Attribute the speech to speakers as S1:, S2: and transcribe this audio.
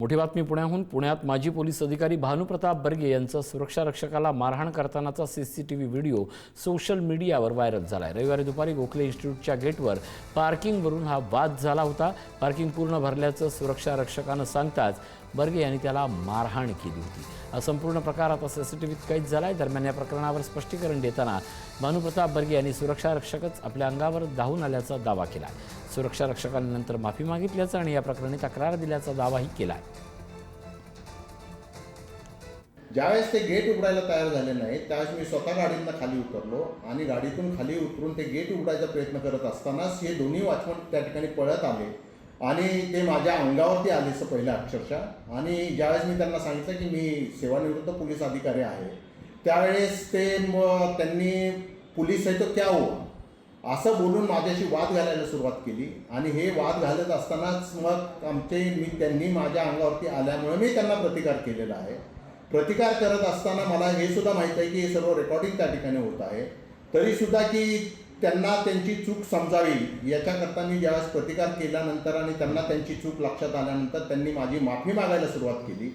S1: मोठी बातमी पुण्यात माजी पोलीस अधिकारी भानुप्रताप बर्गे यांचा सुरक्षा रक्षकाला मारहाण करतानाचा सीसीटीव्ही व्हिडिओ सोशल मीडियावर व्हायरल झालाय। रविवारी दुपारी गोखले इन्स्टिट्यूटच्या गेटवर पार्किंगवरून हा वाद झाला होता। पार्किंग पूर्ण भरल्याचं सुरक्षा रक्षकानं सांगताच बर्गे यांनी त्याला मारहाण केली होती। हा संपूर्ण प्रकार आता सीसीटीव्हीत कैद झालाय। दरम्यान या प्रकरणावर स्पष्टीकरण देताना भानुप्रताप बर्गे यांनी सुरक्षा रक्षकच आपल्या अंगावर धावून आल्याचा दावा केला। सुरक्षा रक्षकाने नंतर माफी मागितल्याचा आणि या प्रकरणी तक्रार दिल्याचा दावाही केला।
S2: ज्यावेळेस ते गेट उघडायला तयार झाले नाही त्यावेळेस मी स्वतः गाडीतून खाली उतरलो आणि गाडीतून खाली उतरून ते गेट उघडायचा प्रयत्न करत असतानाच हे दोन्ही वॉचमन त्या ठिकाणी पळत आले आणि ते माझ्या अंगावरती आले पहिल्या अक्षरशः। आणि ज्यावेळेस मी त्यांना सांगितलं की मी सेवानिवृत्त पोलीस अधिकारी आहे त्यावेळेस ते त्यांनी पोलीस आहे तो क्या हुआ असं बोलून माझ्याशी वाद घालायला सुरुवात केली आणि हे वाद घालत असतानाच मग त्यांनी माझ्या अंगावरती आल्यामुळे मी त्यांना प्रतिकार केलेला आहे। प्रतिकार करत असताना मला हे सुद्धा माहीत आहे की हे सर्व रेकॉर्डिंग त्या ठिकाणी होत आहे, तरीसुद्धा की त्यांना त्यांची चूक समजावी याच्याकरता मी ज्यावेळेस प्रतिकार केल्यानंतर आणि त्यांना त्यांची चूक लक्षात आल्यानंतर त्यांनी माझी माफी मागायला सुरुवात केली।